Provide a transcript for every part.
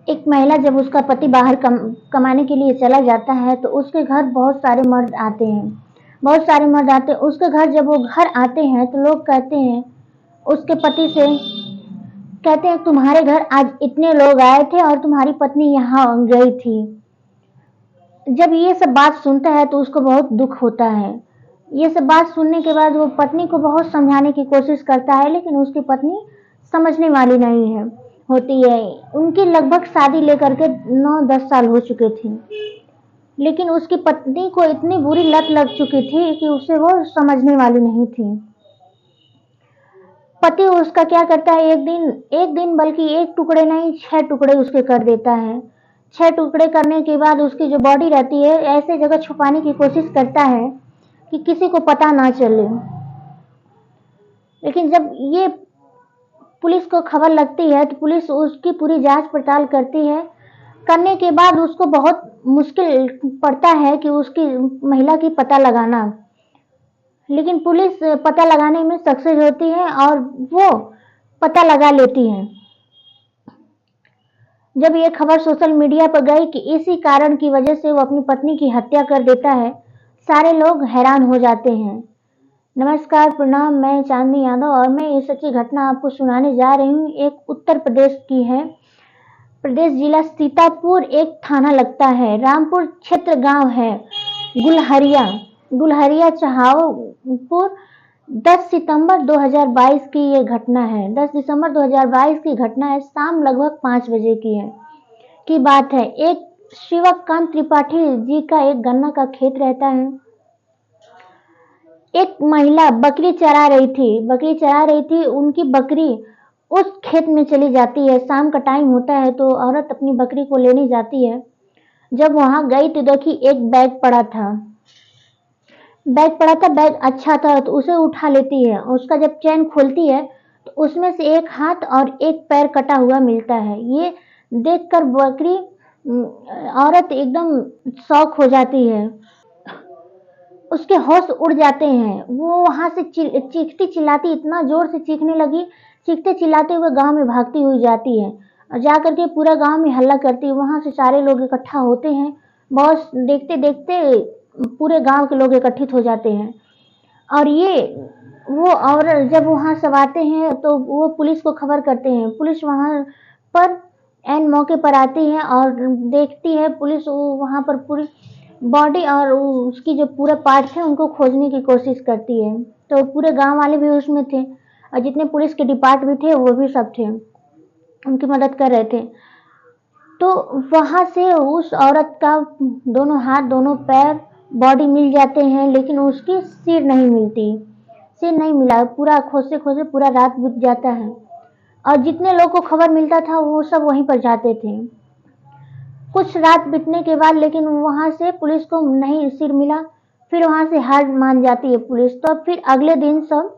एक महिला जब उसका पति बाहर कमाने के लिए चला जाता है तो उसके घर बहुत सारे मर्द आते हैं। बहुत सारे मर्द आते हैं उसके घर। जब वो घर आते हैं तो लोग कहते हैं उसके पति से, कहते हैं तुम्हारे घर आज इतने लोग आए थे और तुम्हारी पत्नी यहाँ गई थी। जब ये सब बात सुनता है तो उसको बहुत दुख होता है। ये सब बात सुनने के बाद वो पत्नी को बहुत समझाने की कोशिश करता है, लेकिन उसकी पत्नी समझने वाली नहीं है होती है। उनकी लगभग शादी लेकर के 9-10 साल हो चुके थे, लेकिन उसकी पत्नी को इतनी बुरी लत लग चुकी थी कि उसे वो समझने वाली नहीं थी। पति उसका क्या करता है, एक दिन बल्कि एक टुकड़े नहीं 6 टुकड़े उसके कर देता है। 6 टुकड़े करने के बाद उसकी जो बॉडी रहती है ऐसे जगह छुपाने की कोशिश करता है कि किसी को पता ना चले। लेकिन जब ये पुलिस को खबर लगती है तो पुलिस उसकी पूरी जांच पड़ताल करती है। करने के बाद उसको बहुत मुश्किल पड़ता है कि उसकी महिला की पता लगाना, लेकिन पुलिस पता लगाने में सक्सेस होती है और वो पता लगा लेती है। जब ये खबर सोशल मीडिया पर गई कि इसी कारण की वजह से वो अपनी पत्नी की हत्या कर देता है, सारे लोग हैरान हो जाते हैं। नमस्कार, प्रणाम, मैं चांदनी यादव और मैं ये सच्ची घटना आपको सुनाने जा रही हूँ। एक उत्तर प्रदेश की है। प्रदेश जिला सीतापुर एक थाना लगता है। रामपुर क्षेत्र गांव है गुलहरिया। गुलहरिया चहावपुर। 10 सितंबर 2022 की ये घटना है। 10 दिसंबर 2022 की घटना है। शाम लगभग 5 बजे की बात है। एक शिवकांत त्रिपाठी जी का एक गन्ना का खेत रहता है। एक महिला बकरी चरा रही थी। उनकी बकरी उस खेत में चली जाती है। शाम का टाइम होता है तो औरत अपनी बकरी को लेने जाती है। जब वहां गई तो देखी एक बैग पड़ा था। बैग अच्छा था तो उसे उठा लेती है। उसका जब चैन खोलती है तो उसमें से एक हाथ और एक पैर कटा हुआ मिलता है। ये देखकर बकरी औरत एकदम शॉक हो जाती है। उसके होश उड़ जाते हैं। वो वहां से चीखती चिल्लाती, इतना जोर से चीखने लगी, चीखते चिल्लाते हुए गांव में भागती हुई जाती है और जाकर के पूरा गांव में हल्ला करती है। वहां से सारे लोग इकट्ठा होते हैं। बहुत देखते देखते पूरे गांव के लोग इकट्ठित हो जाते हैं और ये वो और जब वहां सब आते हैं तो वो पुलिस को खबर करते हैं। पुलिस वहां पर एन मौके पर आती है और देखती है। पुलिस वहां पर पूरी बॉडी और उसकी जो पूरे पार्ट थे उनको खोजने की कोशिश करती है। तो पूरे गांव वाले भी उसमें थे और जितने पुलिस के डिपार्ट भी थे वो भी सब थे, उनकी मदद कर रहे थे। तो वहां से उस औरत का दोनों हाथ दोनों पैर बॉडी मिल जाते हैं, लेकिन उसकी सिर नहीं मिलती। सिर नहीं मिला। पूरा खोजते खोजते पूरा रात बीत जाता है और जितने लोग को खबर मिलता था वो सब वहीं पर जाते थे। कुछ रात बीतने के बाद लेकिन वहां से पुलिस को नहीं सिर मिला। फिर वहां से हार मान जाती है पुलिस। तो फिर अगले दिन सब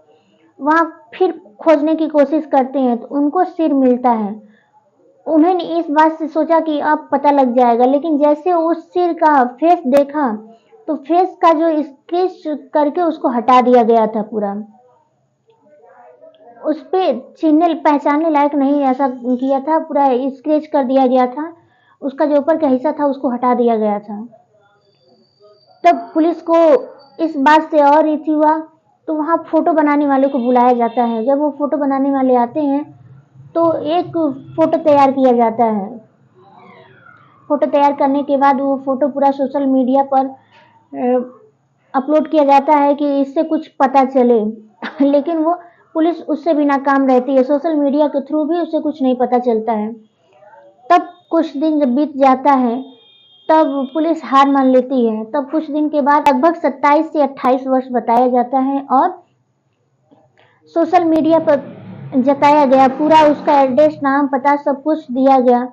वहां फिर खोजने की कोशिश करते हैं तो उनको सिर मिलता है। उन्होंने इस बात से सोचा कि अब पता लग जाएगा, लेकिन जैसे उस सिर का फेस देखा तो फेस का जो स्केच करके उसको हटा दिया गया था। पूरा उस पे चिन्हने पहचानने लायक नहीं ऐसा किया था। पूरा स्केच कर दिया गया था। उसका जो ऊपर का हिस्सा था उसको हटा दिया गया था। तब पुलिस को इस बात से और रीति हुआ तो वहां फोटो बनाने वाले को बुलाया जाता है। जब वो फोटो बनाने वाले आते हैं तो एक फोटो तैयार किया जाता है। फोटो तैयार करने के बाद वो फोटो पूरा सोशल मीडिया पर अपलोड किया जाता है कि इससे कुछ पता चले लेकिन वो पुलिस उससे भी नाकाम रहती है। सोशल मीडिया के थ्रू भी उसे कुछ नहीं पता चलता है। तब कुछ दिन जब बीत जाता है तब पुलिस हार मान लेती है। तब कुछ दिन के बाद लगभग 27 से 28 वर्ष बताया जाता है और सोशल मीडिया पर जताया गया। पूरा उसका एड्रेस, नाम, पता सब कुछ दिया गया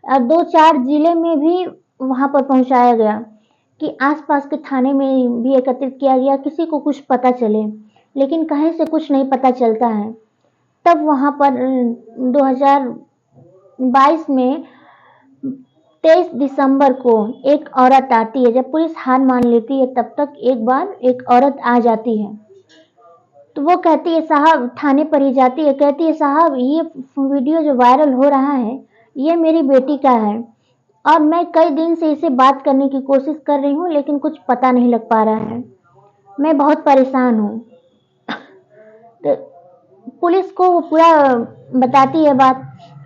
और 2-4 जिले में भी वहां पर पहुंचाया गया कि आसपास के थाने में भी एकत्रित किया गया, किसी को कुछ पता चले, लेकिन कहीं से कुछ नहीं पता चलता है। तब वहां पर 2022 में 23 दिसंबर को एक औरत आती है। जब पुलिस हार मान लेती है तब तक एक बार एक औरत आ जाती है। तो वो कहती है, साहब, थाने पर ही जाती है, कहती है साहब ये वीडियो जो वायरल हो रहा है ये मेरी बेटी का है और मैं कई दिन से इसे बात करने की कोशिश कर रही हूँ, लेकिन कुछ पता नहीं लग पा रहा है। मैं बहुत परेशान हूँ। तो पुलिस को वो पूरा बताती है बात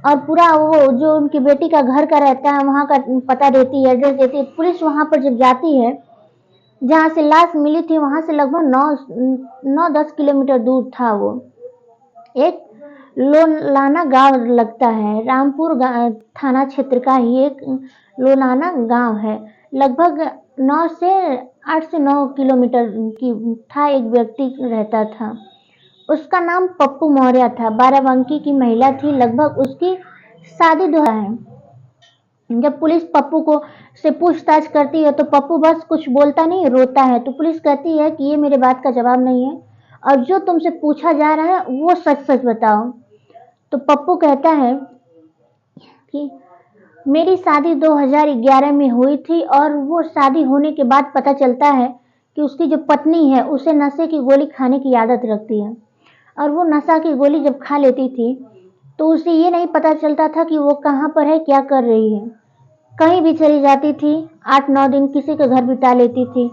और पूरा वो जो उनकी बेटी का घर का रहता है वहाँ का पता देती है, एड्रेस देती है। पुलिस वहाँ पर जब जाती है, जहाँ से लाश मिली थी वहाँ से लगभग 9-10 किलोमीटर दूर था वो। एक लोनाना गांव लगता है, रामपुर थाना क्षेत्र का ही एक लोनाना गांव है। लगभग 8 से 9 किलोमीटर की था। एक व्यक्ति रहता था, उसका नाम पप्पू मौर्य था। 12 की महिला थी, लगभग उसकी शादी है। जब पुलिस पप्पू को से पूछताछ करती है तो पप्पू बस कुछ बोलता नहीं, रोता है। तो पुलिस कहती है कि ये मेरे बात का जवाब नहीं है और जो तुमसे पूछा जा रहा है वो सच सच बताओ। तो पप्पू कहता है कि मेरी शादी 2011 में हुई थी और वो शादी होने के बाद पता चलता है कि उसकी जो पत्नी है उसे नशे की गोली खाने की आदत रखती है और वो नशा की गोली जब खा लेती थी तो उसे ये नहीं पता चलता था कि वो कहाँ पर है, क्या कर रही है। कहीं भी चली जाती थी, 8-9 दिन किसी के घर बिता लेती थी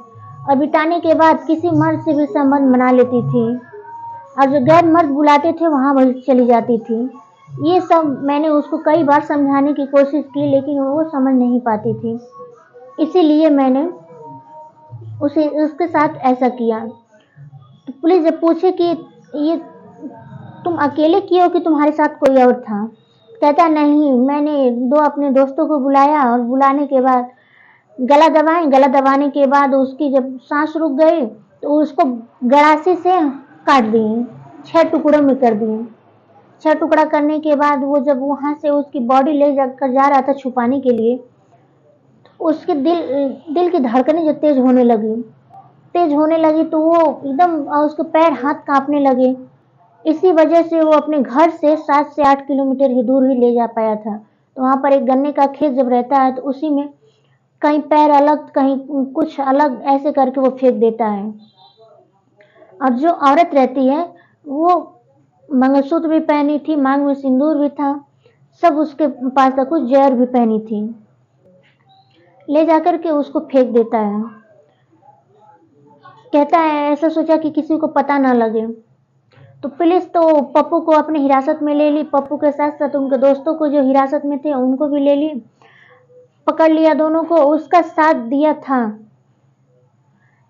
और बिताने के बाद किसी मर्द से भी संबंध बना लेती थी और जो गैर मर्द बुलाते थे वहां वही चली जाती थी। ये सब मैंने उसको कई बार समझाने की कोशिश की लेकिन वो समझ नहीं पाती थी, इसीलिए मैंने उसे उसके साथ ऐसा किया। तो पुलिस जब पूछे कि ये तुम अकेले किए हो कि तुम्हारे साथ कोई और था, कहता नहीं, मैंने 2 अपने दोस्तों को बुलाया और बुलाने के बाद गला दबाने के बाद उसकी जब सांस रुक गई तो उसको गड़ासी से काट दिए, 6 टुकड़ों में कर दिए। 6 टुकड़ा करने के बाद वो जब वहां से उसकी बॉडी ले जाकर जा रहा था छुपाने के लिए, उसके दिल की धड़कनें जो तेज होने लगी तो वो एकदम उसके पैर हाथ कांपने लगे। इसी वजह से वो अपने घर से 7 से 8 किलोमीटर ही दूर ही ले जा पाया था। तो वहां पर एक गन्ने का खेत जब रहता है तो उसी में कहीं पैर अलग कहीं कुछ अलग ऐसे करके वो फेंक देता है। और जो औरत रहती है वो मंगलसूत्र भी पहनी थी, मांग में सिंदूर भी था, सब उसके पास था, कुछ जहर भी पहनी थी, ले जाकर के उसको फेंक देता है। कहता है ऐसा सोचा कि किसी को पता ना लगे। तो पुलिस तो पप्पू को अपनी हिरासत में ले ली, पप्पू के साथ साथ उनके दोस्तों को जो हिरासत में थे उनको भी ले ली, पकड़ लिया दोनों को, उसका साथ दिया था।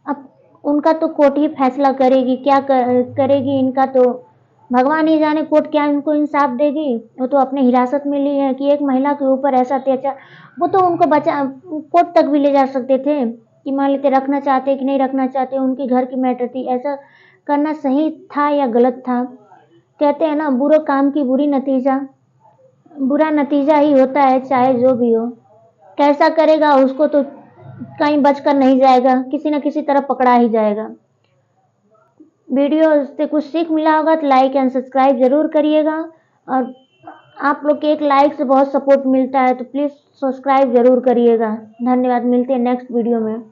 अब उनका तो कोर्ट ही फैसला करेगी, क्या करेगी इनका तो भगवान ही जाने, कोर्ट क्या इनको इंसाफ देगी। वो तो अपने हिरासत में ली है कि एक महिला के ऊपर ऐसा अत्याचार, वो तो उनको बचा कोर्ट तक भी ले जा सकते थे कि मान लेते रखना चाहते कि नहीं रखना चाहते, उनके घर की मैटर थी, ऐसा करना सही था या गलत था। कहते हैं ना, बुरे काम की बुरा नतीजा ही होता है, चाहे जो भी हो। कैसा करेगा उसको तो कहीं बचकर नहीं जाएगा, किसी न किसी तरह पकड़ा ही जाएगा। वीडियो से कुछ सीख मिला होगा तो लाइक एंड सब्सक्राइब जरूर करिएगा और आप लोग के एक लाइक से बहुत सपोर्ट मिलता है तो प्लीज़ सब्सक्राइब जरूर करिएगा। धन्यवाद, मिलते हैं नेक्स्ट वीडियो में।